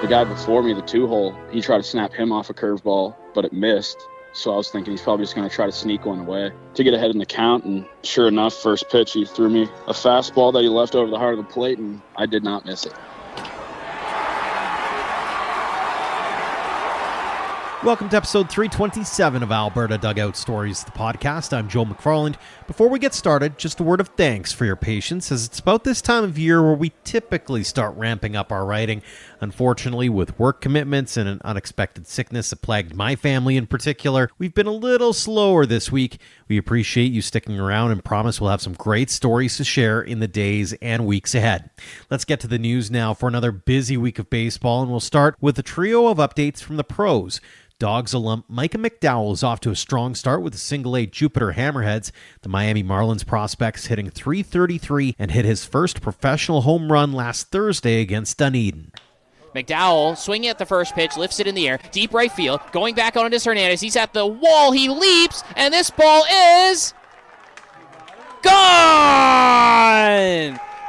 The guy before me, the 2-hole, he tried to snap him off a curveball, but it missed. So I was thinking he's probably just going to try to sneak one away to get ahead in the count. And sure enough, first pitch, he threw me a fastball that he left over the heart of the plate, and I did not miss it. Welcome to episode 327 of Alberta Dugout Stories, the podcast. I'm Joe McFarland. Before we get started, just a word of thanks for your patience, as it's about this time of year where we typically start ramping up our writing. Unfortunately, with work commitments and an unexpected sickness that plagued my family in particular, we've been a little slower this week. We appreciate you sticking around and promise we'll have some great stories to share in the days and weeks ahead. Let's get to the news now for another busy week of baseball, and we'll start with a trio of updates from the pros. Dawgs alum Micah McDowell is off to a strong start with the single-A Jupiter Hammerheads. The Miami Marlins prospect's hitting .333 and hit his first professional home run last Thursday against Dunedin. McDowell swinging at the first pitch, lifts it in the air, deep right field, going back on to Hernandez. He's at the wall, he leaps, and this ball is gone!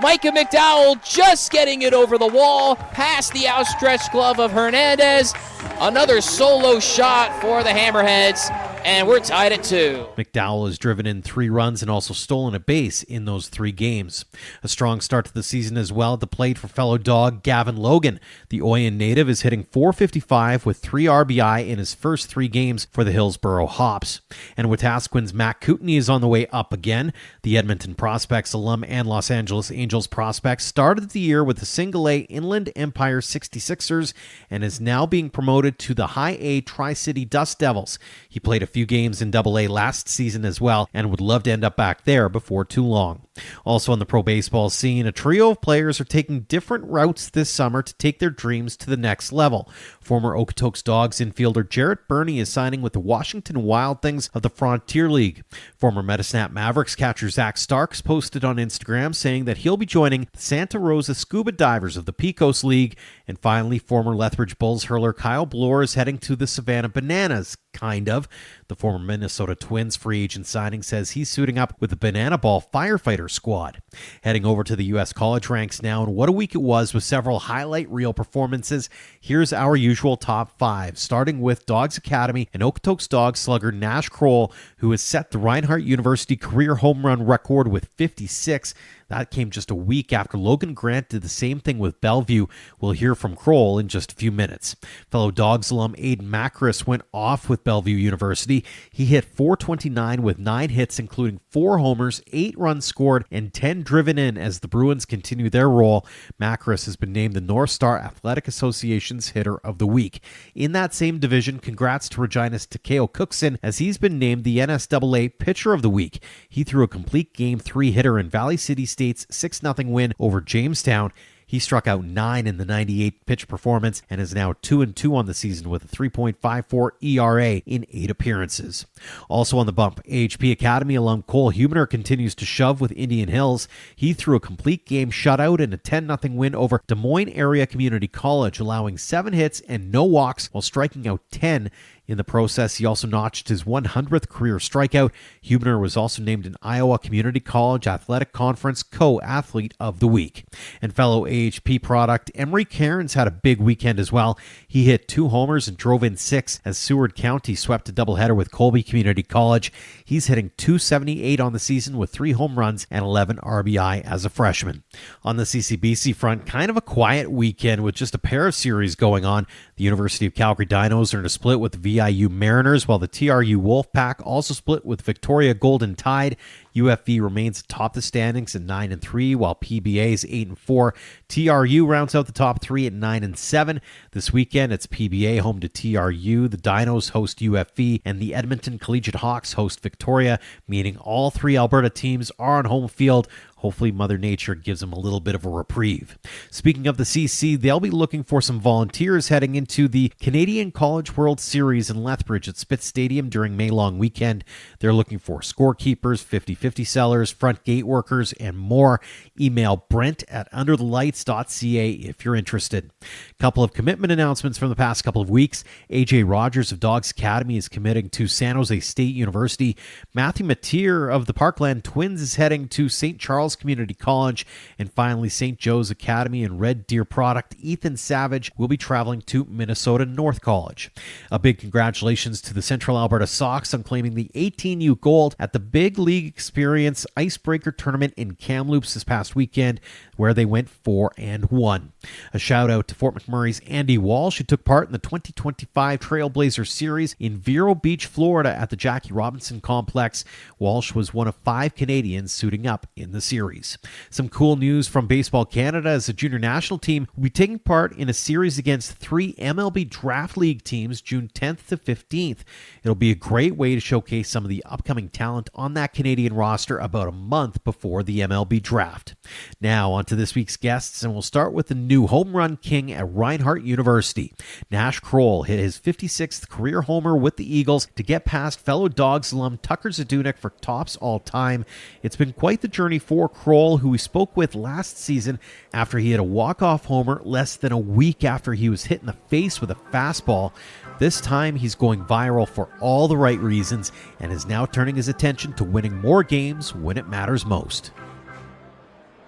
Micah McDowell just getting it over the wall, past the outstretched glove of Hernandez. Another solo shot for the Hammerheads, and we're tied at 2. McDowell has driven in 3 runs and also stolen a base in those 3 games. A strong start to the season as well at the plate for fellow Dog Gavin Logan. The Oyen native is hitting .455 with 3 RBI in his first 3 games for the Hillsborough Hops. And Wetaskiwin's Matt Kootenay is on the way up again. The Edmonton Prospects alum and Los Angeles Angels prospect started the year with the single-A Inland Empire 66ers and is now being promoted to the high-A Tri-City Dust Devils. He played a few games in Double-A last season as well and would love to end up back there before too long. Also on the pro baseball scene, a trio of players are taking different routes this summer to take their dreams to the next level. Former Okotoks Dawgs infielder Jarrett Burney is signing with the Washington Wild Things of the Frontier League. Former Metasnap Mavericks catcher Zach Starks posted on Instagram saying that he'll be joining the Santa Rosa Scuba Divers of the Pecos League. And finally, former Lethbridge Bulls hurler Kyle Bloor is heading to the Savannah Bananas, kind of. The former Minnesota Twins free agent signing says he's suiting up with the Banana Ball firefighter squad. Heading over to the U.S. college ranks now, and what a week it was with several highlight reel performances. Here's our usual top 5, starting with Dawgs Academy and Okotoks Dawgs slugger Nash Crowell, who has set the Reinhardt University career home run record with 56. That came just a week after Logan Grant did the same thing with Bellevue. We'll hear from Crowell in just a few minutes. Fellow Dawgs alum Aiden Macris went off with Bellevue University. He hit .429 with 9 hits, including 4 homers, 8 runs scored, and 10 driven in as the Bruins continue their roll. Macris has been named the North Star Athletic Association's Hitter of the Week. In that same division, congrats to Regina's Takeo Cookson, as he's been named the NSAA Pitcher of the Week. He threw a complete Game 3 hitter in Valley City State's 6-0 win over Jamestown. He struck out 9 in the 98-pitch performance and is now 2-2 on the season with a 3.54 ERA in 8 appearances. Also on the bump, AHP Academy alum Cole Huebner continues to shove with Indian Hills. He threw a complete game shutout in a 10-0 win over Des Moines Area Community College, allowing 7 hits and no walks while striking out 10. In the process, he also notched his 100th career strikeout. Huebner was also named an Iowa Community College Athletic Conference Co-Athlete of the Week. And fellow AHP product Emery Cairns had a big weekend as well. He hit 2 homers and drove in 6 as Seward County swept a doubleheader with Colby Community College. He's hitting .278 on the season with 3 home runs and 11 RBI as a freshman. On the CCBC front, kind of a quiet weekend with just a pair of series going on. The University of Calgary Dinos are in a split with the VIU Mariners, while the TRU Wolfpack also split with Victoria Golden Tide. UFV remains atop the standings at 9-3, while PBA is 8-4. TRU rounds out the top 3 at 9-7. This weekend, it's PBA home to TRU, the Dinos host UFV, and the Edmonton Collegiate Hawks host Victoria, meaning all 3 Alberta teams are on home field. Hopefully Mother Nature gives them a little bit of a reprieve. Speaking of the CC, they'll be looking for some volunteers heading into the Canadian College World Series in Lethbridge at Spitz Stadium during May long weekend. They're looking for scorekeepers, 50-50 50 sellers, front gate workers, and more. Email brent@underthelights.ca if you're interested. A couple of commitment announcements from the past couple of weeks. AJ Rogers of Dawgs Academy is committing to San Jose State University. Matthew Mateer of the Parkland Twins is heading to St. Charles Community College. And finally, St. Joe's Academy and Red Deer product Ethan Savage will be traveling to Minnesota North College. A big congratulations to the Central Alberta Sox on claiming the 18U gold at the Big League Experience Icebreaker Tournament in Kamloops this past weekend, where they went 4-1. A shout out to Fort McMurray's Andy Walsh, who took part in the 2025 Trailblazer Series in Vero Beach, Florida at the Jackie Robinson Complex. Walsh was one of 5 Canadians suiting up in the series. Some cool news from Baseball Canada as the junior national team will be taking part in a series against 3 MLB Draft League teams June 10th to 15th. It'll be a great way to showcase some of the upcoming talent on that Canadian roster about a month before the MLB draft. Now on to this week's guests, and we'll start with the new home run king at Reinhardt University. Nash Crowell hit his 56th career homer with the Eagles to get past fellow Dawgs alum Tucker Zadunik for tops all time. It's been quite the journey for Crowell, who we spoke with last season after he hit a walk-off homer less than a week after he was hit in the face with a fastball. This time, he's going viral for all the right reasons and is now turning his attention to winning more games when it matters most.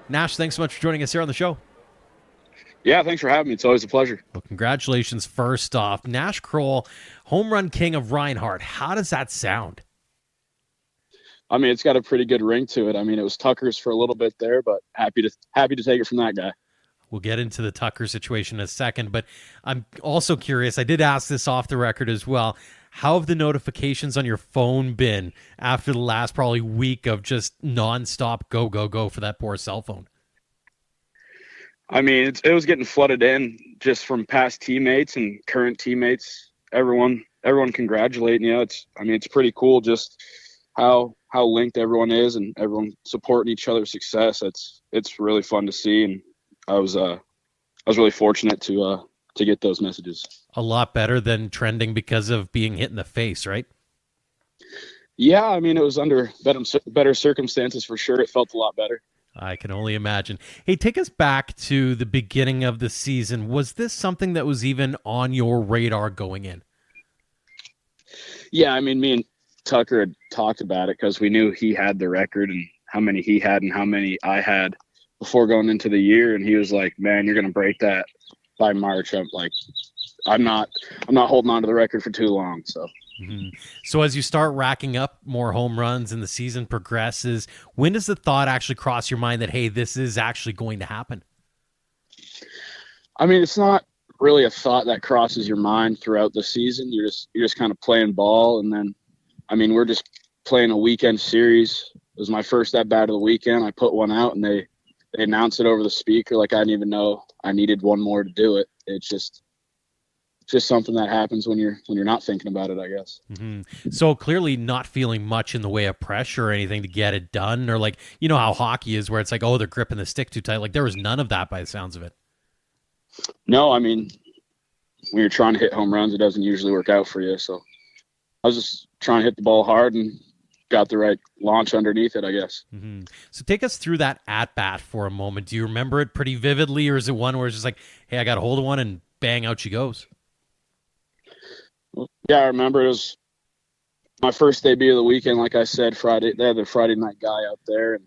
Nash, thanks so much for joining us here on the show. Yeah, thanks for having me. It's always a pleasure. Well, congratulations first off. Nash Crowell, home run king of Reinhardt. How does that sound? I mean, it's got a pretty good ring to it. I mean, it was Tucker's for a little bit there, but happy to take it from that guy. We'll get into the Tucker situation in a second, but I'm also curious. I did ask this off the record as well. How have the notifications on your phone been after the last probably week of just nonstop go, go, go for that poor cell phone? I mean, it was getting flooded in just from past teammates and current teammates. Everyone congratulating you. It's pretty cool just how linked everyone is and everyone supporting each other's success. It's really fun to see, and I was really fortunate to get those messages. A lot better than trending because of being hit in the face, right? Yeah, I mean, it was under better circumstances for sure. It felt a lot better. I can only imagine. Hey, take us back to the beginning of the season. Was this something that was even on your radar going in? Yeah, I mean, me and Tucker had talked about it because we knew he had the record and how many he had and how many I had before going into the year. And he was like, man, you're going to break that by March. I'm like, I'm not holding on to the record for too long. So. Mm-hmm. So as you start racking up more home runs and the season progresses, when does the thought actually cross your mind that, hey, this is actually going to happen? I mean, it's not really a thought that crosses your mind throughout the season. You're just kind of playing ball. And then, I mean, we're just playing a weekend series. It was my first at bat of the weekend. I put one out and they announced it over the speaker. Like, I didn't even know I needed one more to do it. It's just something that happens when you're not thinking about it, I guess. Mm-hmm. So clearly not feeling much in the way of pressure or anything to get it done, or like, you know how hockey is where it's like, oh, they're gripping the stick too tight. Like, there was none of that by the sounds of it. No, I mean, when you're trying to hit home runs, it doesn't usually work out for you. So I was just trying to hit the ball hard and got the right launch underneath it, I guess. Mm-hmm. So take us through that at-bat for a moment. Do you remember it pretty vividly, or is it one where it's just like, hey, I got a hold of one and bang, out she goes? Yeah, I remember it was my first debut of the weekend. Like I said, Friday, they had the Friday night guy out there, and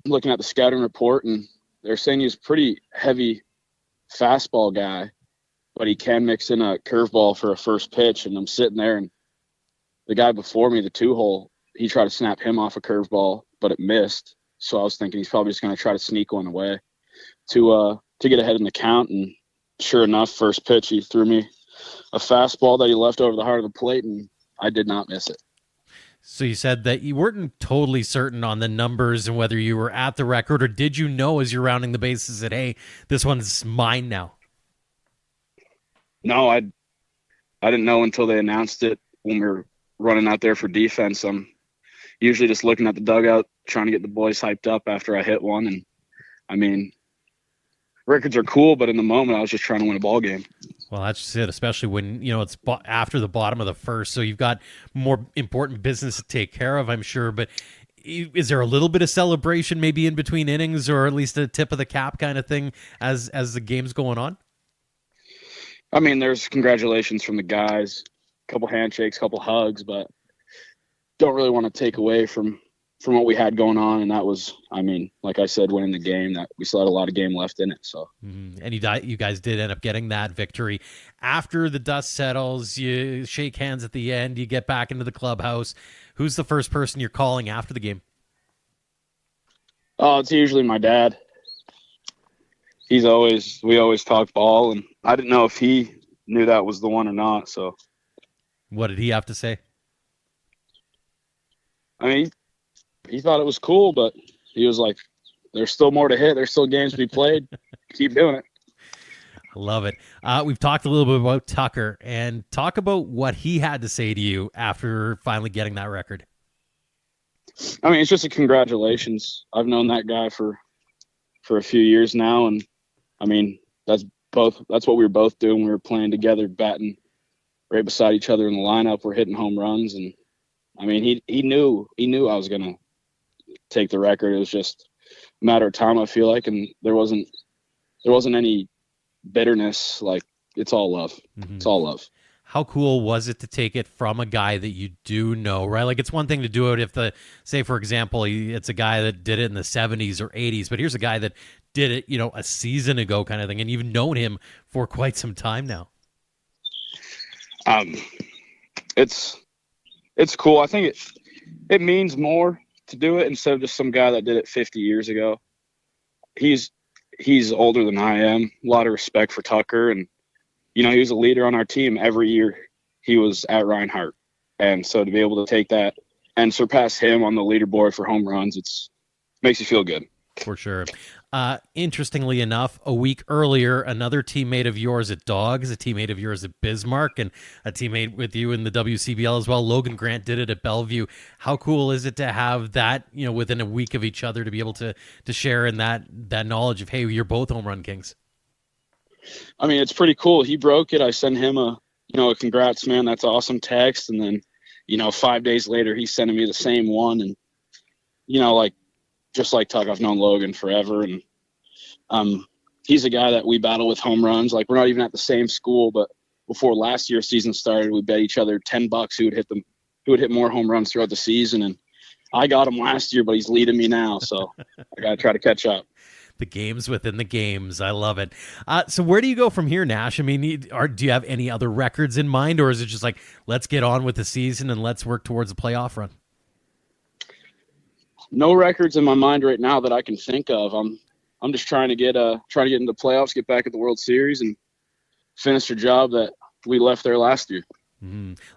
I'm looking at the scouting report, and they're saying he's a pretty heavy fastball guy, but he can mix in a curveball for a first pitch. And I'm sitting there, and the guy before me, the 2-hole, he tried to snap him off a curveball, but it missed. So I was thinking he's probably just going to try to sneak one away to get ahead in the count. And sure enough, first pitch, he threw me a fastball that he left over the heart of the plate, and I did not miss it. So you said that you weren't totally certain on the numbers and whether you were at the record, or did you know as you're rounding the bases that, hey, this one's mine now? No, I didn't know until they announced it when we were running out there for defense. I'm usually just looking at the dugout, trying to get the boys hyped up after I hit one. And, I mean, records are cool, but in the moment, I was just trying to win a ball game. Well, that's just it, especially when, you know, it's after the bottom of the first, so you've got more important business to take care of, I'm sure. But is there a little bit of celebration maybe in between innings, or at least a tip of the cap kind of thing as the game's going on? I mean, there's congratulations from the guys, a couple handshakes, a couple hugs, but don't really want to take away from what we had going on. And that was, I mean, like I said, winning the game, that we still had a lot of game left in it. So, And you guys did end up getting that victory. After the dust settles, you shake hands at the end, you get back into the clubhouse. Who's the first person you're calling after the game? Oh, it's usually my dad. We always talk ball, and I didn't know if he knew that was the one or not. So, what did he have to say? I mean, he thought it was cool, but he was like, there's still more to hit. There's still games to be played. Keep doing it. I love it. We've talked a little bit about Tucker, and talk about what he had to say to you after finally getting that record. I mean, it's just a congratulations. I've known that guy for a few years now, and I mean, that's what we were both doing. We were playing together, batting right beside each other in the lineup. We're hitting home runs, and I mean, he knew I was gonna take the record. It was just a matter of time, I feel like, and there wasn't any bitterness. Like, it's all love. It's all love. How cool was it to take it from a guy that you do know, right? Like, it's one thing to do it if say, for example, it's a guy that did it in the 70s or 80s, but here's a guy that did it, a season ago kind of thing, and you've known him for quite some time now. It's cool. I think it means more to do it instead of just some guy that did it 50 years ago. He's older than I am. A lot of respect for Tucker, and he was a leader on our team. Every year he was at Reinhardt. And so to be able to take that and surpass him on the leaderboard for home runs, makes you feel good. For sure. Interestingly enough, a week earlier, another teammate of yours at Dawgs, a teammate of yours at Bismarck, and a teammate with you in the WCBL as well, Logan Grant, did it at Bellevue. How cool is it to have that, within a week of each other, to be able to share in that knowledge of, hey, you're both home run kings? I mean, it's pretty cool. He broke it. I sent him a congrats, man, that's awesome text. And then, 5 days later, he's sending me the same one. And, just like Tuck, I've known Logan forever. And he's a guy that we battle with home runs. Like, we're not even at the same school, but before last year's season started, we bet each other $10 who would hit more home runs throughout the season. And I got him last year, but he's leading me now. So I got to try to catch up. The games within the games. I love it. So where do you go from here, Nash? I mean, do you have any other records in mind, or is it just like, let's get on with the season and let's work towards a playoff run? No records in my mind right now that I can think of. I'm just trying to get into the playoffs, get back at the World Series, and finish the job that we left there last year.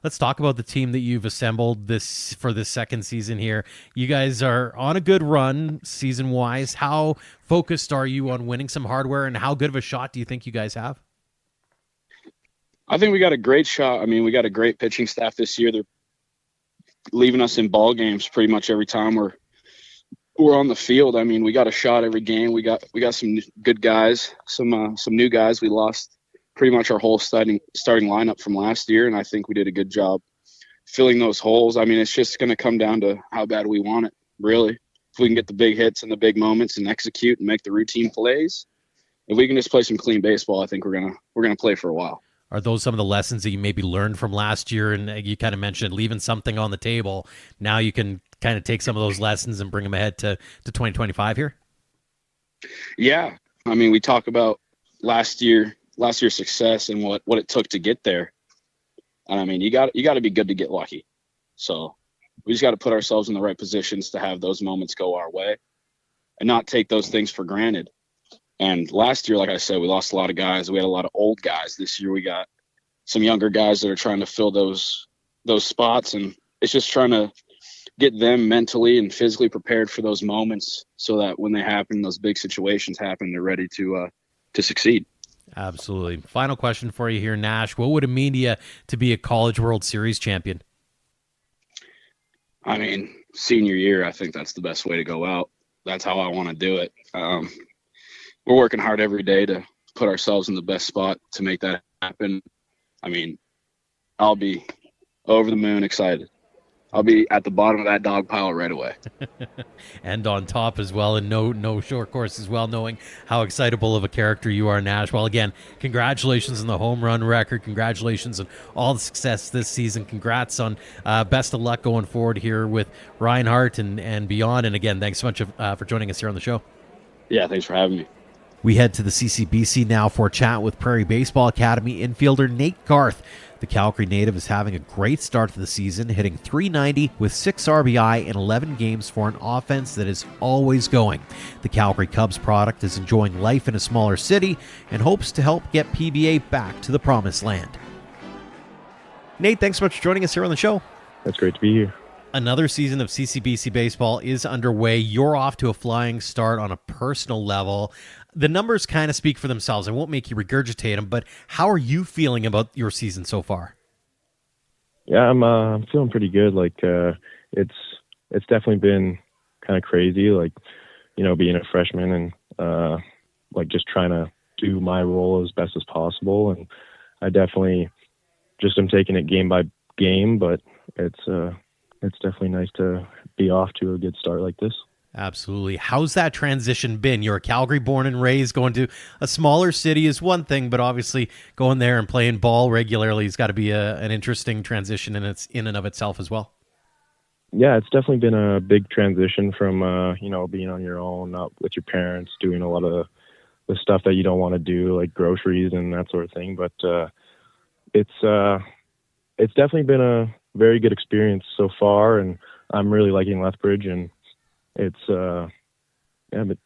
Let's talk about the team that you've assembled for this second season here. You guys are on a good run season-wise. How focused are you on winning some hardware, and how good of a shot do you think you guys have? I think we got a great shot. I mean, we got a great pitching staff this year. They're leaving us in ball games pretty much every time we're on the field. I mean, we got a shot every game. We got some good guys, some new guys. We lost pretty much our whole starting lineup from last year, and I think we did a good job filling those holes. I mean, it's just going to come down to how bad we want it, really. If we can get the big hits and the big moments and execute and make the routine plays, if we can just play some clean baseball, I think we're gonna play for a while. Are those some of the lessons that you maybe learned from last year? And you kind of mentioned leaving something on the table. Now you can kind of take some of those lessons and bring them ahead to 2025 here? Yeah. I mean, we talk about last year's success and what it took to get there. And I mean, you got to be good to get lucky. So we just got to put ourselves in the right positions to have those moments go our way and not take those things for granted. And last year, like I said, we lost a lot of guys. We had a lot of old guys. This year we got some younger guys that are trying to fill those spots, and it's just trying to get them mentally and physically prepared for those moments so that when they happen, those big situations happen, they're ready to succeed. Absolutely. Final question for you here, Nash. What would it mean to you to be a College World Series champion? I mean, senior year, I think that's the best way to go out. That's how I want to do it. We're working hard every day to put ourselves in the best spot to make that happen. I mean, I'll be over the moon excited. I'll be at the bottom of that dog pile right away. And on top as well, and no short course as well, knowing how excitable of a character you are, Nash. Well, again, congratulations on the home run record. Congratulations on all the success this season. Congrats on best of luck going forward here with Reinhardt and beyond. And again, thanks so much for joining us here on the show. Yeah, thanks for having me. We head to the CCBC now for a chat with Prairie Baseball Academy infielder Nate Garth. The Calgary native is having a great start to the season, hitting .390 with 6 RBI in 11 games for an offense that is always going. The Calgary Cubs product is enjoying life in a smaller city and hopes to help get PBA back to the promised land. Nate, thanks so much for joining us here on the show. It's great to be here. Another season of CCBC baseball is underway. You're off to a flying start on a personal level. The numbers kind of speak for themselves. I won't make you regurgitate them, but how are you feeling about your season so far? Yeah, I'm feeling pretty good. Like it's definitely been kind of crazy. Like, you know, being a freshman and like just trying to do my role as best as possible. And I definitely just am taking it game by game, but it's definitely nice to be off to a good start like this. Absolutely. How's that transition been? You're a Calgary born and raised. Going to a smaller city is one thing, but obviously going there and playing ball regularly has got to be an interesting transition in and of itself as well. Yeah, it's definitely been a big transition from, you know, being on your own, not with your parents, doing a lot of the stuff that you don't want to do, like groceries and that sort of thing. But it's definitely been a very good experience so far, and I'm really liking Lethbridge, and it's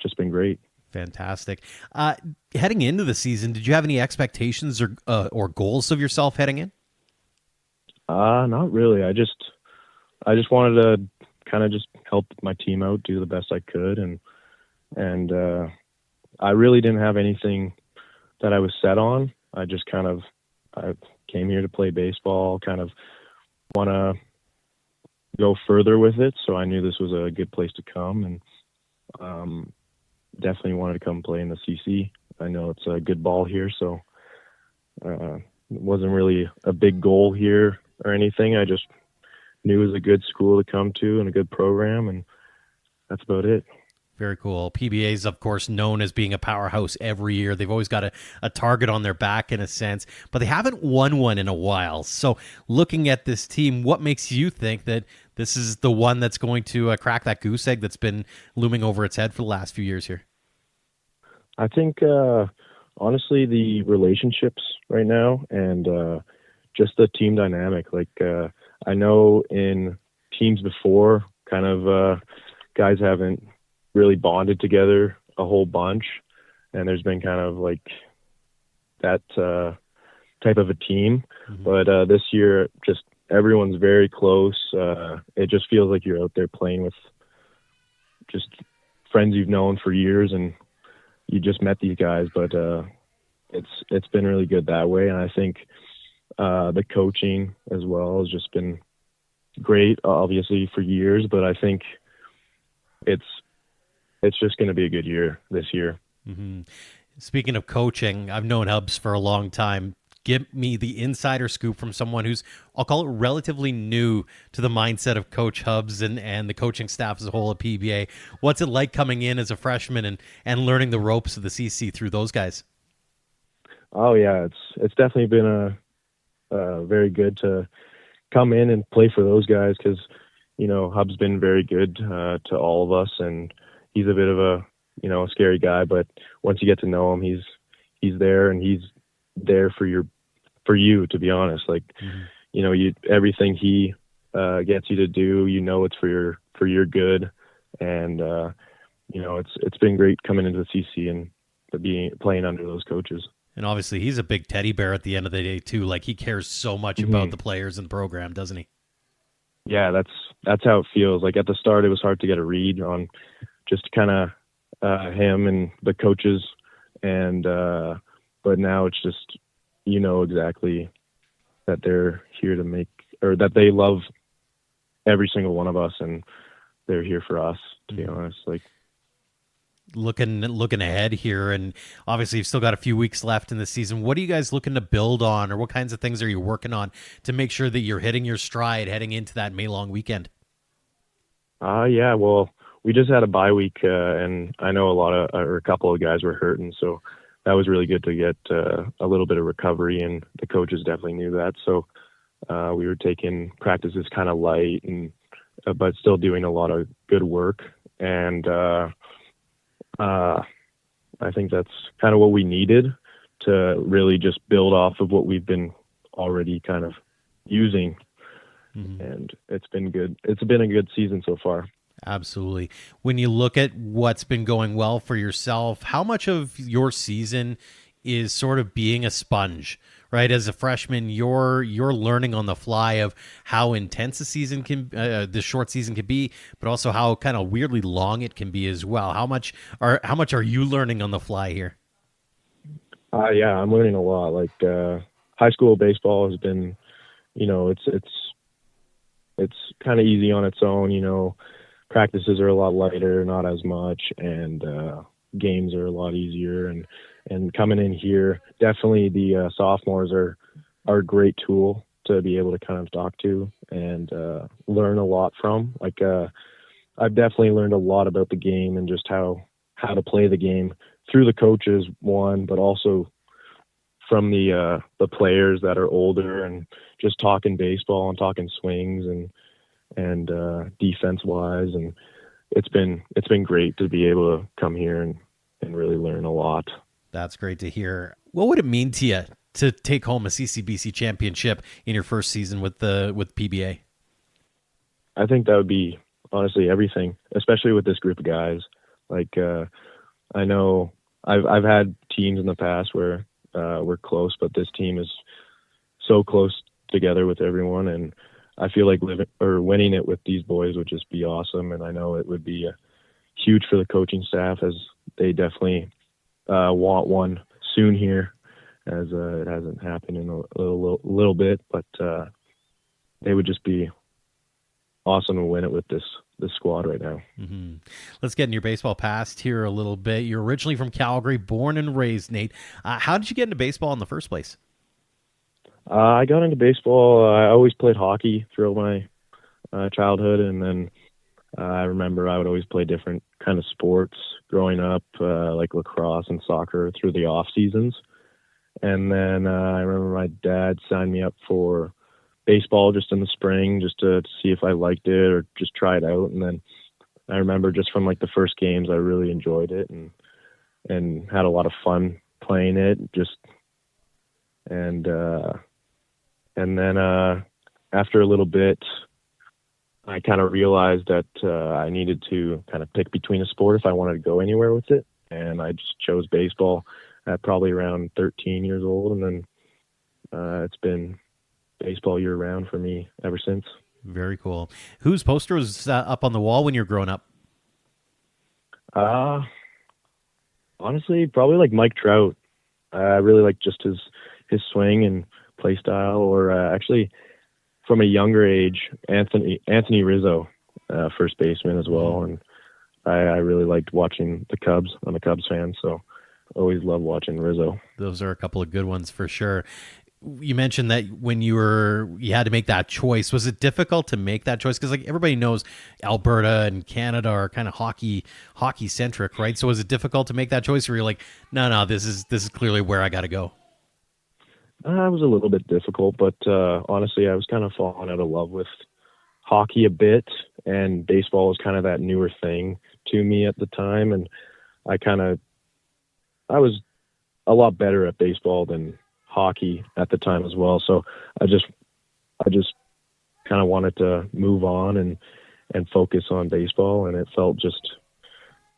just been great. Fantastic. Heading into the season, did you have any expectations or goals of yourself heading in? Not really. I just wanted to kind of just help my team out, do the best I could, and I really didn't have anything that I was set on. I came here to play baseball, kind of want to go further with it, so I knew this was a good place to come, and definitely wanted to come play in the CC. I know it's a good ball here, so it wasn't really a big goal here or anything. I just knew it was a good school to come to and a good program, and that's about it. Very cool. PBA is, of course, known as being a powerhouse every year. They've always got a target on their back in a sense, but they haven't won one in a while. So looking at this team, what makes you think that this is the one that's going to crack that goose egg that's been looming over its head for the last few years here? I think, honestly, the relationships right now and just the team dynamic. Like, I know in teams before, kind of guys haven't really bonded together a whole bunch, and there's been kind of like that type of a team. Mm-hmm. But this year, just everyone's very close. It just feels like you're out there playing with just friends you've known for years, and you just met these guys. But it's been really good that way, and I think the coaching as well has just been great, obviously for years. But I think it's just going to be a good year this year. Mm-hmm. Speaking of coaching, I've known Hubs for a long time. Give me the insider scoop from someone who's, I'll call it, relatively new to the mindset of Coach Hubs and the coaching staff as a whole at PBA. What's it like coming in as a freshman and learning the ropes of the CC through those guys? Oh, yeah. It's definitely been a very good to come in and play for those guys because, you know, Hub's been very good to all of us, and he's a bit of a scary guy, but once you get to know him, he's there, and he's there for you, to be honest. Like, mm-hmm. You know, everything he gets you to do, you know, it's for your good. And, you know, it's been great coming into the CC and playing under those coaches. And obviously he's a big teddy bear at the end of the day too. Like, he cares so much mm-hmm. about the players and the program, doesn't he? Yeah, that's how it feels. Like at the start, it was hard to get a read on just kind of him and the coaches, and but now it's just, you know, exactly that they're here to make, or that they love every single one of us, and they're here for us, to be honest. Like, looking ahead here, and obviously you've still got a few weeks left in the season. What are you guys looking to build on, or what kinds of things are you working on to make sure that you're hitting your stride heading into that May long weekend? Yeah, well, we just had a bye week, and I know a couple of guys were hurting, so that was really good to get a little bit of recovery, and the coaches definitely knew that. So we were taking practices kind of light, but still doing a lot of good work. And I think that's kind of what we needed to really just build off of what we've been already kind of using. Mm-hmm. And it's been good. It's been a good season so far. Absolutely. When you look at what's been going well for yourself, how much of your season is sort of being a sponge, right? As a freshman, you're learning on the fly of how intense a season the short season can be, but also how kind of weirdly long it can be as well. How much are you learning on the fly here? Yeah, I'm learning a lot. Like high school baseball has been, it's kind of easy on its own. Practices are a lot lighter, not as much, and games are a lot easier. And coming in here, definitely the sophomores are a great tool to be able to kind of talk to and learn a lot from. Like I've definitely learned a lot about the game and just how to play the game through the coaches, one, but also from the players that are older, and just talking baseball and talking swings and defense wise. And it's been great to be able to come here and really learn a lot. That's great to hear. What would it mean to you to take home a CCBC championship in your first season with PBA? I think that would be honestly everything, especially with this group of guys. Like I know I've had teams in the past where we're close, but this team is so close together with everyone, and I feel like winning it with these boys would just be awesome. And I know it would be huge for the coaching staff, as they definitely want one soon here, as it hasn't happened in a little bit, but they would just be awesome to win it with this squad right now. Mm-hmm. Let's get in your baseball past here a little bit. You're originally from Calgary, born and raised, Nate. How did you get into baseball in the first place? I got into baseball. I always played hockey throughout my childhood, and then I remember I would always play different kind of sports growing up, like lacrosse and soccer through the off seasons. And then I remember my dad signed me up for baseball just in the spring, just to see if I liked it or just try it out. And then I remember just from like the first games, I really enjoyed it and had a lot of fun playing it. And then after a little bit, I kind of realized that I needed to kind of pick between a sport if I wanted to go anywhere with it. And I just chose baseball at probably around 13 years old. And then it's been baseball year round for me ever since. Very cool. Whose poster was up on the wall when you were growing up? Honestly, probably like Mike Trout. I really like just his swing and play style, or actually from a younger age, Anthony Rizzo, first baseman as well. And I really liked watching the Cubs. I'm a Cubs fan, so always love watching Rizzo. Those are a couple of good ones for sure. You mentioned that when you had to make that choice. Was it difficult to make that choice? Because like everybody knows, Alberta and Canada are kind of hockey centric, right? So was it difficult to make that choice, or you're like, no, this is clearly where I got to go? It was a little bit difficult, but honestly, I was kind of falling out of love with hockey a bit, and baseball was kind of that newer thing to me at the time, and I was a lot better at baseball than hockey at the time as well. So I just kind of wanted to move on and focus on baseball, and it felt just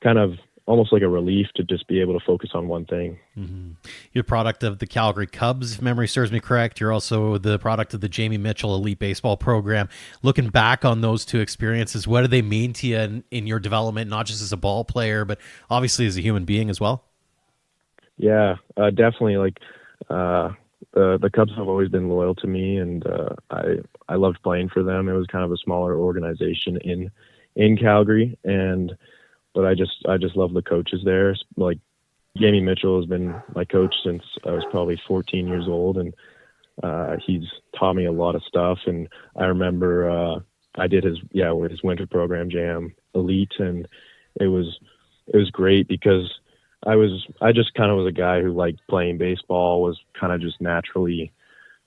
kind of almost like a relief to just be able to focus on one thing. Mm-hmm. You're a product of the Calgary Cubs, if memory serves me correct. You're also the product of the Jamie Mitchell Elite Baseball Program. Looking back on those two experiences, what do they mean to you in your development, not just as a ball player, but obviously as a human being as well? Yeah, definitely. Like the Cubs have always been loyal to me, and I loved playing for them. It was kind of a smaller organization in Calgary, but I just love the coaches there. Like Jamie Mitchell has been my coach since I was probably 14 years old, and he's taught me a lot of stuff. And I remember I did his winter program jam elite, and it was great because I just kind of was a guy who liked playing baseball, was kind of just naturally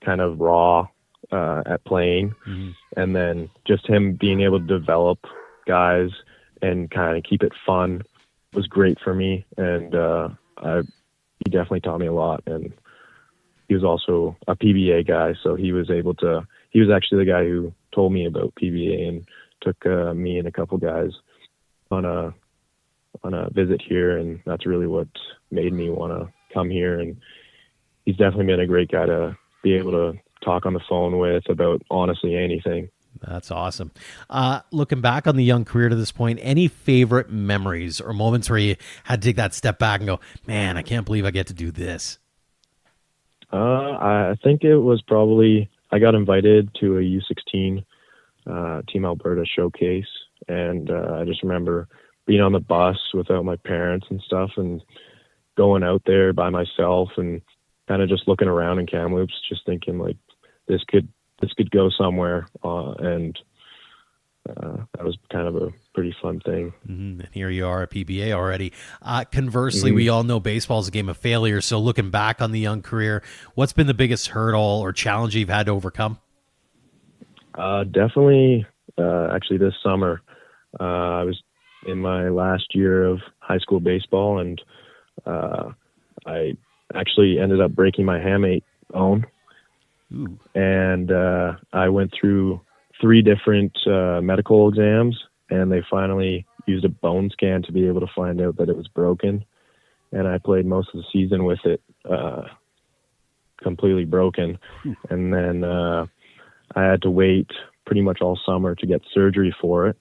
kind of raw at playing. Mm-hmm. And then just him being able to develop guys and kind of keep it fun was great for me. And he definitely taught me a lot. And he was also a PBA guy, so he was actually the guy who told me about PBA and took me and a couple guys on a visit here, and that's really what made me want to come here. And he's definitely been a great guy to be able to talk on the phone with about honestly anything. That's awesome. Looking back on the young career to this point, any favorite memories or moments where you had to take that step back and go, man, I can't believe I get to do this? I think it was probably, I got invited to a U16 Team Alberta showcase, and I just remember being on the bus without my parents and stuff and going out there by myself and kind of just looking around in Kamloops, just thinking like this could go somewhere. And that was kind of a pretty fun thing. Mm-hmm. And here you are at PBA already. Conversely, we all know baseball is a game of failure. So looking back on the young career, what's been the biggest hurdle or challenge you've had to overcome? Definitely, actually this summer, I was in my last year of high school baseball, and I actually ended up breaking my hamate bone. Ooh. And I went through 3 different medical exams, and they finally used a bone scan to be able to find out that it was broken. And I played most of the season with it completely broken. And then I had to wait pretty much all summer to get surgery for it.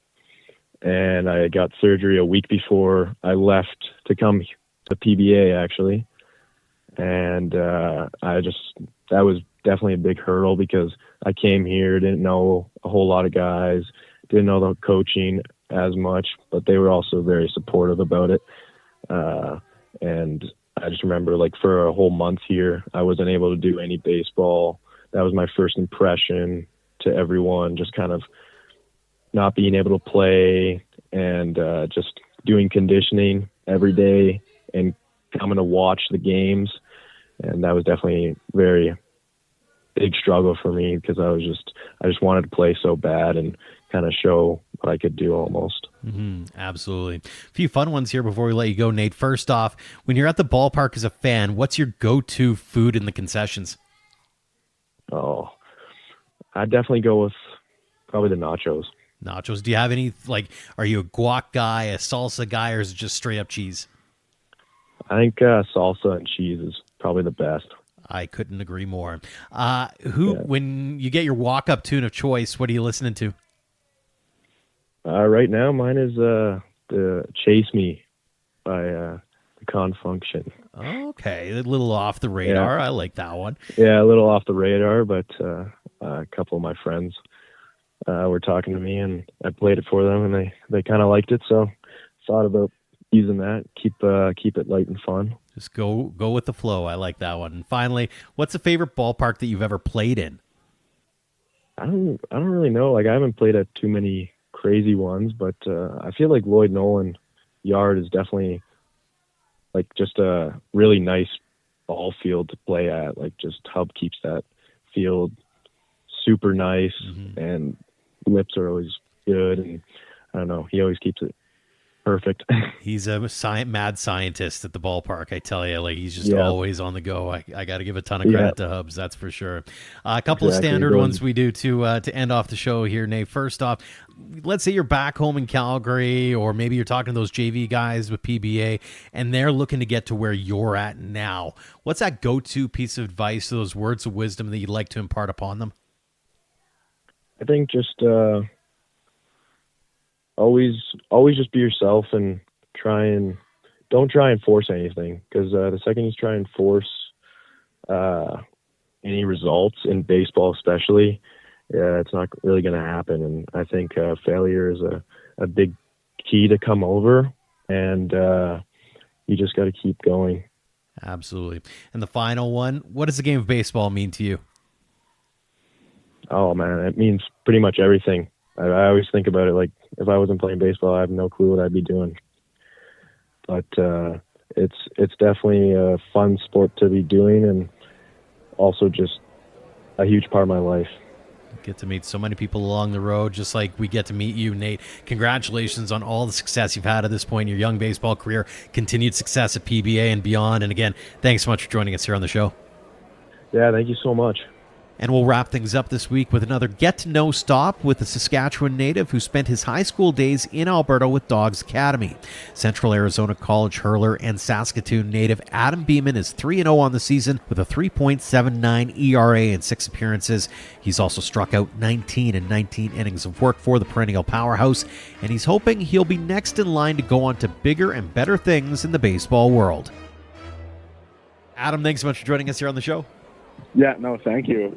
And I got surgery a week before I left to come to PBA, actually. And that was definitely a big hurdle because I came here, didn't know a whole lot of guys, didn't know the coaching as much, but they were also very supportive about it. And I just remember, like, for a whole month here, I wasn't able to do any baseball. That was my first impression to everyone, just kind of not being able to play and just doing conditioning every day and coming to watch the games. And that was definitely a very big struggle for me because I just wanted to play so bad and kind of show what I could do almost. Mm-hmm, absolutely. A few fun ones here before we let you go, Nate. First off, when you're at the ballpark as a fan, what's your go-to food in the concessions? Oh, I'd definitely go with probably the nachos. Nachos. Do you have any, like, are you a guac guy, a salsa guy, or is it just straight up cheese? I think salsa and cheese is probably the best. I couldn't agree more. When you get your walk-up tune of choice, what are you listening to? Right now, mine is the Chase Me by the Confunction. Okay, a little off the radar. Yeah. I like that one. Yeah, a little off the radar, but a couple of my friends were talking to me, and I played it for them, and they kind of liked it, so thought about using that, keep it light and fun. Just go with the flow. I like that one. And finally, what's a favorite ballpark that you've ever played in? I don't really know. Like, I haven't played at too many crazy ones, but I feel like Lloyd Nolan Yard is definitely like just a really nice ball field to play at. Like, just Hub keeps that field super nice, and lips are always good, and I don't know, he always keeps it perfect. He's a mad scientist at the ballpark, I tell you. Like, he's just always on the go. I got to give a ton of credit to Hubs, that's for sure. A couple of standard ones we do to end off the show here, Nate. First off, let's say you're back home in Calgary, or maybe you're talking to those JV guys with PBA, and they're looking to get to where you're at now. What's that go-to piece of advice, those words of wisdom that you'd like to impart upon them? I think just always just be yourself and don't try and force anything, because the second you try and force any results in baseball, especially, it's not really going to happen. And I think failure is a big key to come over and you just got to keep going. Absolutely. And the final one, what does the game of baseball mean to you? Oh man, it means pretty much everything. I always think about it like if I wasn't playing baseball, I have no clue what I'd be doing. But it's definitely a fun sport to be doing, and also just a huge part of my life. Get to meet so many people along the road, just like we get to meet you, Nate. Congratulations on all the success you've had at this point in your young baseball career. Continued success at PBA and beyond. And again, thanks so much for joining us here on the show. Yeah, thank you so much. And we'll wrap things up this week with another get-to-know stop with a Saskatchewan native who spent his high school days in Alberta with Dawgs Academy. Central Arizona College hurler and Saskatoon native Adam Beamin is 3-0 on the season with a 3.79 ERA in 6 appearances. He's also struck out 19 in 19 innings of work for the perennial powerhouse, and he's hoping he'll be next in line to go on to bigger and better things in the baseball world. Adam, thanks so much for joining us here on the show. Yeah, no, thank you.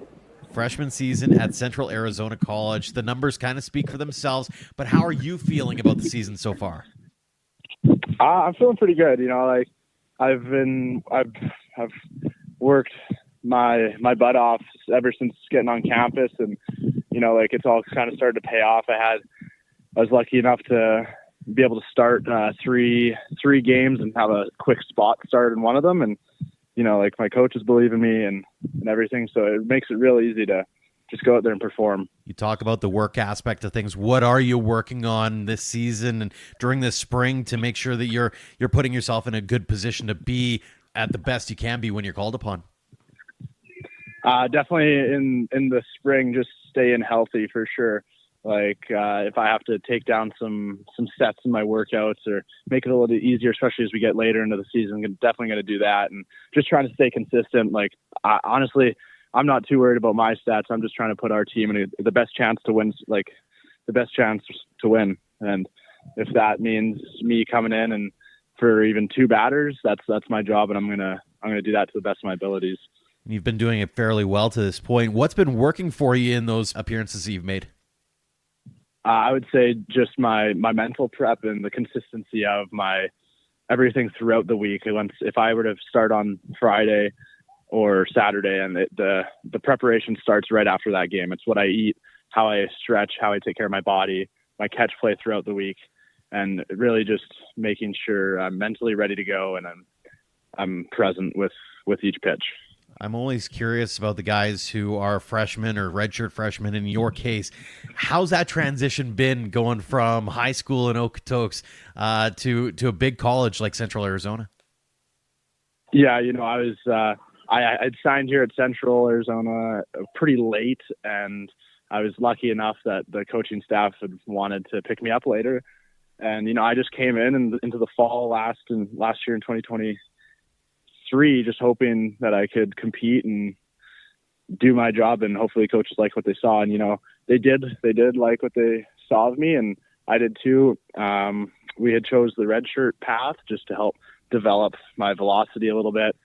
Freshman season at Central Arizona College. The numbers kind of speak for themselves, but how are you feeling about the season so far? I'm feeling pretty good. You know, like I've worked my butt off ever since getting on campus, and you know, like it's all kind of started to pay off. I was lucky enough to be able to start three games and have a quick spot start in one of them, and you know, like my coaches believe in me and everything. So it makes it real easy to just go out there and perform. You talk about the work aspect of things. What are you working on this season and during this spring to make sure that you're putting yourself in a good position to be at the best you can be when you're called upon? Definitely in the spring, just staying healthy for sure. Like if I have to take down some sets in my workouts or make it a little easier, especially as we get later into the season, I'm definitely going to do that. And just trying to stay consistent. Like honestly, I'm not too worried about my stats. I'm just trying to put our team in the best chance to win, like the best chance to win. And if that means me coming in and for even 2 batters, that's my job. And I'm going to do that to the best of my abilities. You've been doing it fairly well to this point. What's been working for you in those appearances that you've made? I would say just my mental prep and the consistency of my everything throughout the week. If I were to start on Friday or Saturday, and the preparation starts right after that game. It's what I eat, how I stretch, how I take care of my body, my catch play throughout the week, and really just making sure I'm mentally ready to go and I'm present with each pitch. I'm always curious about the guys who are freshmen or redshirt freshmen. In your case, how's that transition been going from high school in Okotoks to a big college like Central Arizona? Yeah, you know, I'd signed here at Central Arizona pretty late, and I was lucky enough that the coaching staff had wanted to pick me up later. And, you know, I just came into the fall last year in 2023, just hoping that I could compete and do my job, and hopefully coaches like what they saw. And, you know, they did like what they saw of me, and I did too. We had chose the redshirt path just to help develop my velocity a little bit.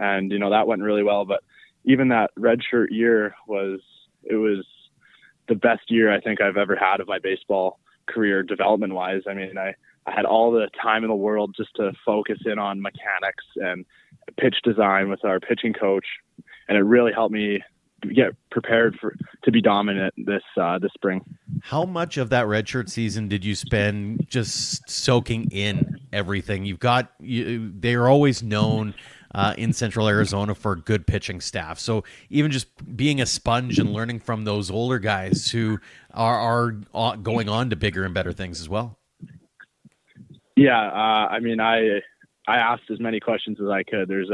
And, you know, that went really well. But even that redshirt year was the best year I think I've ever had of my baseball career development wise. I mean, I had all the time in the world just to focus in on mechanics and pitch design with our pitching coach. And it really helped me get prepared to be dominant this spring. How much of that redshirt season did you spend just soaking in everything? They are always known in Central Arizona for good pitching staff. So even just being a sponge and learning from those older guys who are going on to bigger and better things as well. Yeah, I mean, I asked as many questions as I could. There's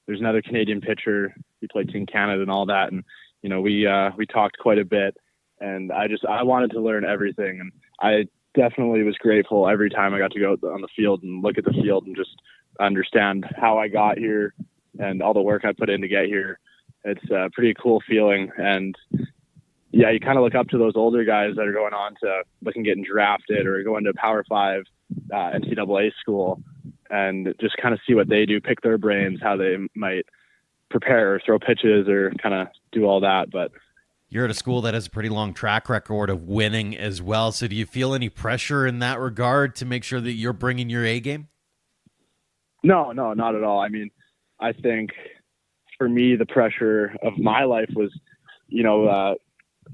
another Canadian pitcher. He played in Canada and all that, and you know, we talked quite a bit. And I wanted to learn everything, and I definitely was grateful every time I got to go on the field and look at the field and just understand how I got here and all the work I put in to get here. It's a pretty cool feeling. And yeah, you kind of look up to those older guys that are going on to getting drafted or going to Power 5 NCAA school, and just kind of see what they do, pick their brains, how they might prepare or throw pitches or kind of do all that. But You're at a school that has a pretty long track record of winning as well. So do you feel any pressure in that regard to make sure that you're bringing your A game? No, not at all. I mean, I think for me, the pressure of my life was,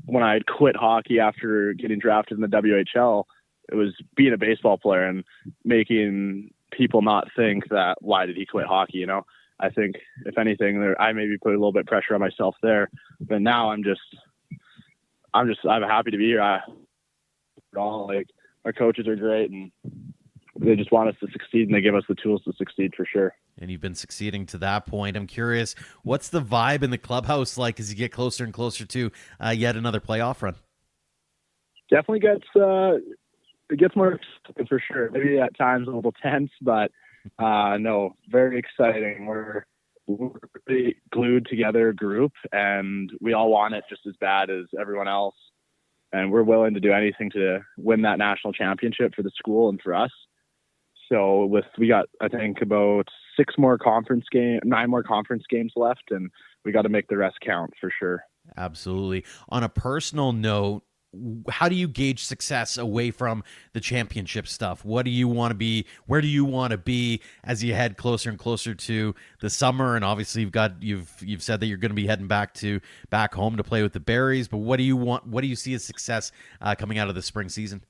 when I had quit hockey after getting drafted in the WHL, it was being a baseball player and making people not think that, why did he quit hockey? I think if anything, I maybe put a little bit of pressure on myself there, but now I'm happy to be here. Our coaches are great and they just want us to succeed and they give us the tools to succeed for sure. And you've been succeeding to that point. I'm curious, what's the vibe in the clubhouse like as you get closer and closer to yet another playoff run? Definitely gets more exciting for sure. Maybe at times a little tense, but no, very exciting. We're really glued together group and we all want it just as bad as everyone else. And we're willing to do anything to win that national championship for the school and for us. So we got, I think, about 9 more conference games left, and we got to make the rest count for sure. Absolutely. On a personal note, how do you gauge success away from the championship stuff? What do you want to be? Where do you want to be as you head closer and closer to the summer? And obviously, you've said that you're going to be heading back home to play with the Berries. But what do you want? What do you see as success coming out of the spring season?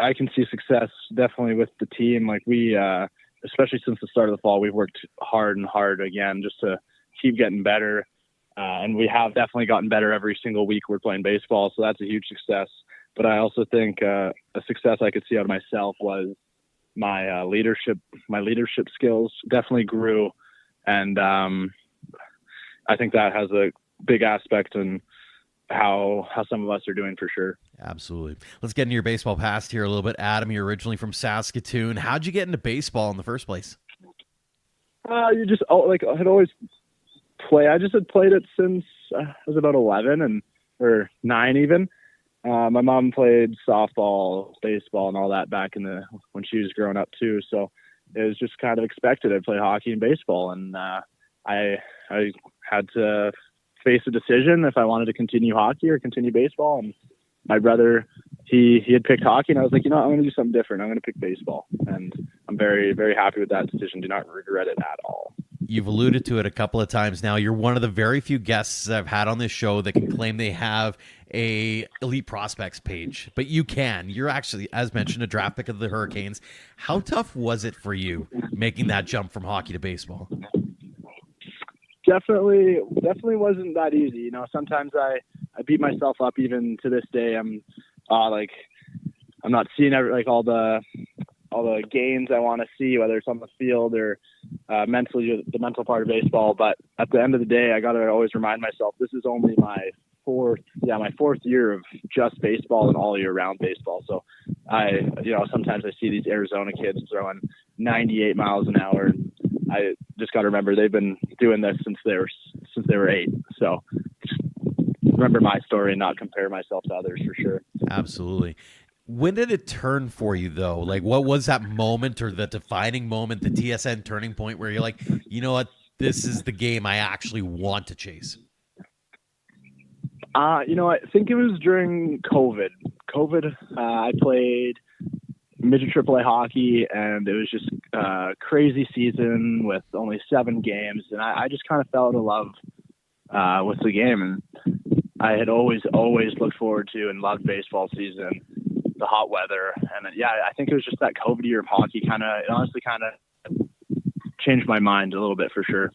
I can see success definitely with the team. Like we, especially since the start of the fall, we've worked hard again just to keep getting better. And we have definitely gotten better every single week we're playing baseball. So that's a huge success. But I also think a success I could see out of myself was my leadership skills definitely grew. And I think that has a big aspect in how some of us are doing for sure. Absolutely. Let's get into your baseball past here a little bit. Adam, you're originally from Saskatoon. How'd you get into baseball in the first place? I'd always play. I just had played it since I was about 11 or 9 even. My mom played softball, baseball, and all that back when she was growing up too. So it was just kind of expected. I'd play hockey and baseball, and I had to face a decision if I wanted to continue hockey or continue baseball. And my brother, he had picked hockey, and I was like, I'm going to do something different. I'm going to pick baseball, and I'm very, very happy with that decision. Do not regret it at all. You've alluded to it a couple of times now. You're one of the very few guests I've had on this show that can claim they have a elite prospects page, but you're actually, as mentioned, a draft pick of the Hurricanes. How tough was it for you making that jump from hockey to baseball? Definitely wasn't that easy. Sometimes I beat myself up even to this day. I'm not seeing all the gains I want to see, whether it's on the field or mentally, the mental part of baseball. But at the end of the day, I got to always remind myself, this is only my fourth year of just baseball and all year round baseball. So sometimes I see these Arizona kids throwing 98 miles an hour. I just got to remember they've been doing this since they were 8. So just remember my story and not compare myself to others for sure. Absolutely. When did it turn for you though? Like what was that moment or the defining moment, the TSN turning point where you're like, you know what, this is the game I actually want to chase? I think it was during COVID. I played midget AAA hockey, and it was just a crazy season with only 7 games, and I just kind of fell in love with the game, and I had always looked forward to and loved baseball season, the hot weather, and I think it was just that COVID year of hockey honestly changed my mind a little bit for sure.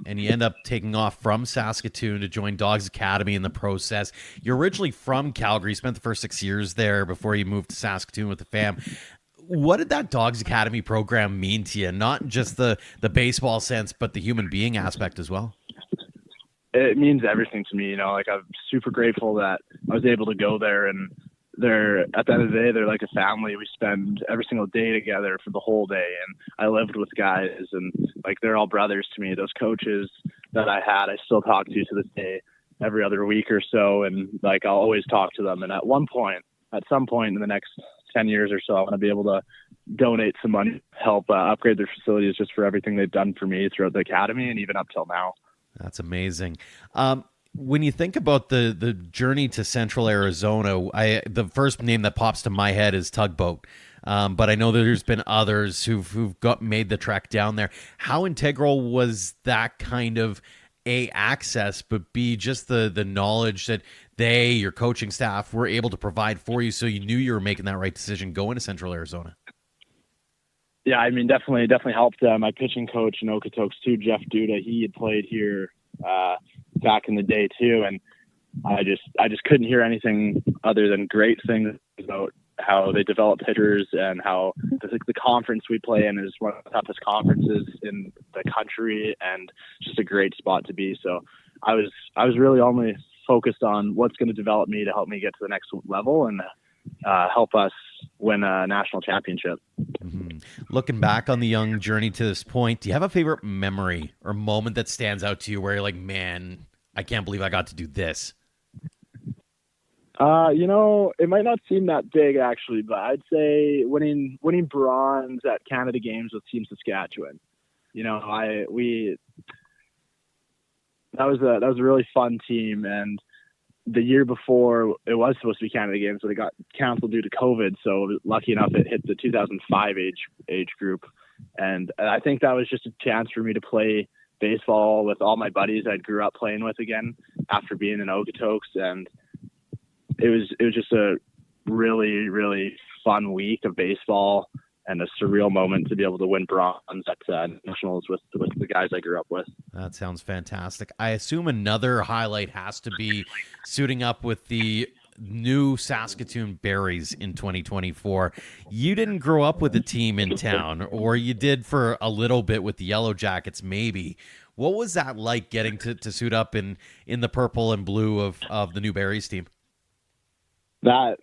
And you end up taking off from Saskatoon to join Dawgs Academy in the process. You're originally from Calgary, spent the first 6 years there before you moved to Saskatoon with the fam. What did that Dawgs Academy program mean to you? Not just the baseball sense, but the human being aspect as well. It means everything to me. I'm super grateful that I was able to go there, and at the end of the day, they're like a family. We spend every single day together for the whole day, and I lived with guys, and they're all brothers to me. Those coaches that I had, I still talk to this day, every other week or so, and I'll always talk to them. And at some point in the next 10 years or so, I want to be able to donate some money, help upgrade their facilities just for everything they've done for me throughout the academy and even up till now. That's amazing. When you think about the journey to Central Arizona, the first name that pops to my head is Tugboat. But I know that there's been others who've made the trek down there. How integral was that kind of A, access, but B, just the knowledge that your coaching staff were able to provide for you, so you knew you were making that right decision going to Central Arizona? Yeah, I mean, definitely helped. My pitching coach in Okotoks too, Jeff Duda, he had played here back in the day too, and I just couldn't hear anything other than great things about how they develop hitters and how the conference we play in is one of the toughest conferences in the country and just a great spot to be. So I was really only focused on what's going to develop me to help me get to the next level and help us win a national championship. Mm-hmm. Looking back on the young journey to this point, do you have a favorite memory or moment that stands out to you where you're like, man, I can't believe I got to do this? It might not seem that big actually, but I'd say winning bronze at Canada Games with Team Saskatchewan. That was a really fun team, and the year before it was supposed to be Canada Games, but it got canceled due to COVID. So lucky enough, it hit the 2005 age group, and I think that was just a chance for me to play baseball with all my buddies I grew up playing with again after being in Okotoks, and it was just a really, really fun week of baseball and a surreal moment to be able to win bronze at nationals with the guys I grew up with. That sounds fantastic. I assume another highlight has to be suiting up with the new Saskatoon Berries in 2024. You didn't grow up with a team in town, or you did for a little bit with the Yellow Jackets maybe. What was that like getting to suit up in the purple and blue of the new Berries team? That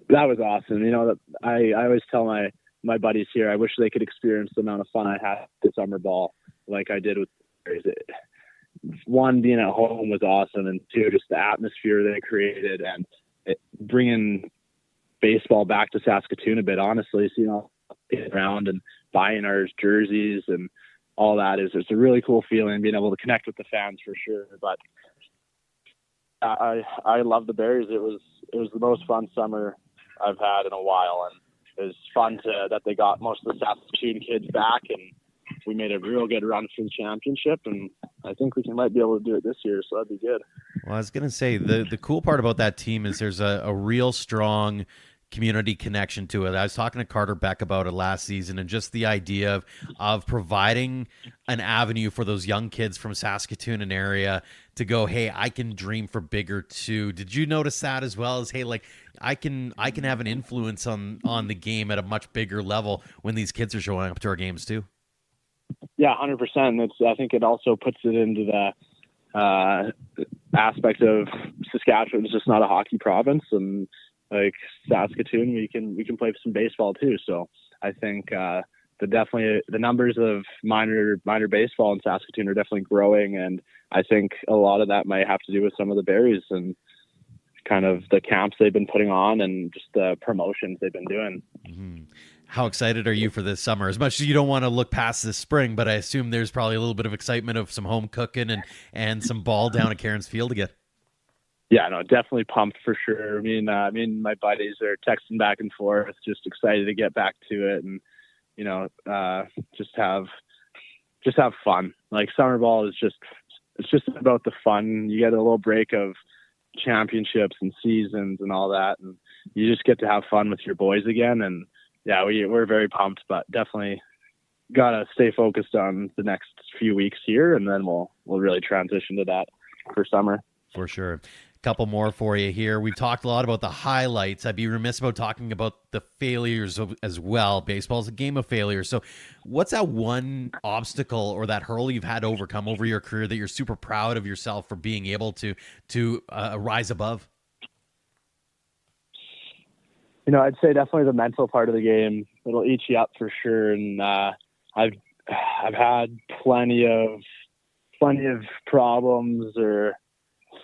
was awesome. That I always tell my buddies here, I wish they could experience the amount of fun I had at summer ball like I did with the Berries. One, being at home was awesome, and two, just the atmosphere they created and bringing baseball back to Saskatoon a bit, honestly. So, around and buying our jerseys and all that it's a really cool feeling, being able to connect with the fans for sure. But I love the Berries. It was the most fun summer I've had in a while, and it was fun that they got most of the Saskatoon kids back, and we made a real good run for the championship, and I think we might be able to do it this year, so that'd be good. Well, I was going to say, the cool part about that team is there's a real strong community connection to it. I was talking to Carter Beck about it last season, and just the idea of providing an avenue for those young kids from Saskatoon and area to go, hey, I can dream for bigger too. Did you notice that as well as, hey, like I can have an influence on the game at a much bigger level when these kids are showing up to our games too? Yeah, 100%. I think it also puts it into the aspect of Saskatchewan. It's just not a hockey province, and like Saskatoon, we can play some baseball too. So I think the numbers of minor baseball in Saskatoon are definitely growing, and I think a lot of that might have to do with some of the Berries and kind of the camps they've been putting on and just the promotions they've been doing. Mm-hmm. How excited are you for this summer? As much as you don't want to look past this spring, but I assume there's probably a little bit of excitement of some home cooking and some ball down at Cairns Field again. Yeah, no, definitely pumped for sure. Me and my buddies are texting back and forth, just excited to get back to it, and just have fun. Like summer ball it's just about the fun. You get a little break of championships and seasons and all that, and you just get to have fun with your boys again. And yeah, we're very pumped, but definitely gotta stay focused on the next few weeks here, and then we'll really transition to that for summer. For sure. Couple more for you here. We've talked a lot about the highlights. I'd be remiss about talking about the failures as well. Baseball's a game of failures. So what's that one obstacle or that hurdle you've had to overcome over your career that you're super proud of yourself for being able to rise above? I'd say definitely the mental part of the game. It'll eat you up for sure. And I've had plenty of problems, or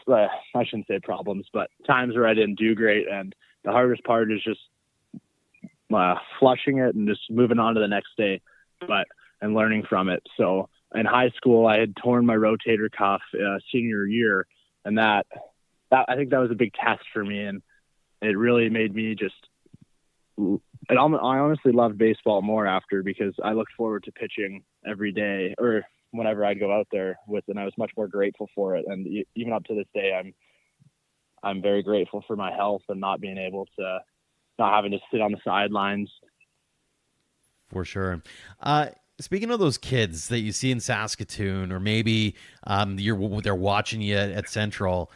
I shouldn't say problems, but times where I didn't do great. And the hardest part is just flushing it and just moving on to the next day, and learning from it. So in high school, I had torn my rotator cuff senior year, And that I think that was a big test for me, and it really made me I honestly loved baseball more after, because I looked forward to pitching every day or whenever I'd go out there and I was much more grateful for it. And even up to this day, I'm very grateful for my health and not having to sit on the sidelines. For sure. Speaking of those kids that you see in Saskatoon, or maybe they're watching you at Central,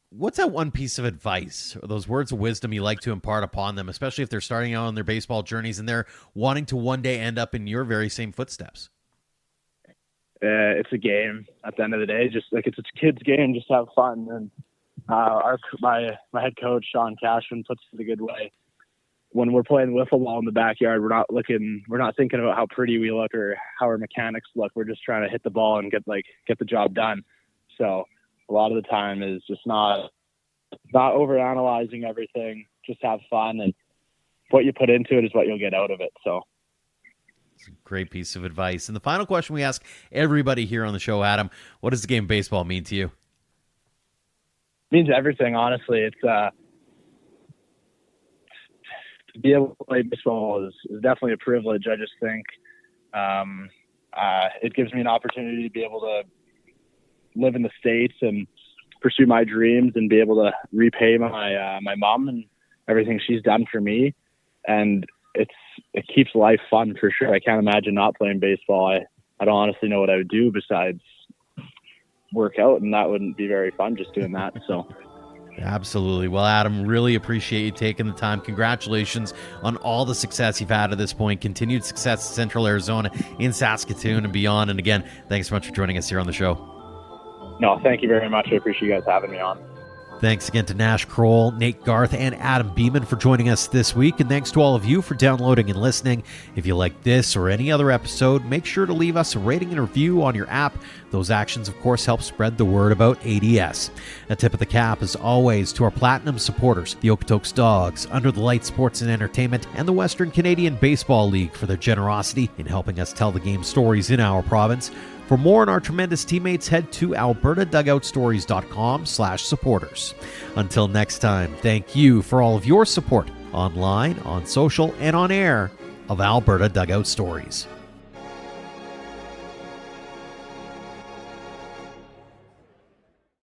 what's that one piece of advice or those words of wisdom you like to impart upon them, especially if they're starting out on their baseball journeys and they're wanting to one day end up in your very same footsteps? It's a game at the end of the day. Just like it's a kid's game, just have fun. And my head coach, Sean Cashman, puts it a good way. When we're playing wiffle ball in the backyard, we're not thinking about how pretty we look or how our mechanics look. We're just trying to hit the ball and get the job done. So a lot of the time is just not overanalyzing everything. Just have fun, and what you put into it is what you'll get out of it. So it's a great piece of advice. And the final question we ask everybody here on the show, Adam, what does the game of baseball mean to you? It means everything, honestly. It's to be able to play baseball is definitely a privilege. I just think it gives me an opportunity to be able to live in the States and pursue my dreams and be able to repay my mom and everything she's done for me. And it keeps life fun for sure. I can't imagine not playing baseball. I don't honestly know what I would do besides work out, and that wouldn't be very fun just doing that. So absolutely. Well, Adam, really appreciate you taking the time. Congratulations on all the success you've had at this point. Continued success in Central Arizona, in Saskatoon and beyond. And again, thanks so much for joining us here on the show. No, thank you very much. I appreciate you guys having me on. Thanks again to Nash Crowell, Nate Garth, and Adam Beamin for joining us this week. And thanks to all of you for downloading and listening. If you like this or any other episode, make sure to leave us a rating and review on your app. Those actions, of course, help spread the word about ADS. A tip of the cap, as always, to our Platinum supporters, the Okotoks Dawgs, Under the Light Sports and Entertainment, and the Western Canadian Baseball League for their generosity in helping us tell the game stories in our province. For more on our tremendous teammates, head to albertadugoutstories.com/supporters. Until next time, thank you for all of your support online, on social, and on air of Alberta Dugout Stories.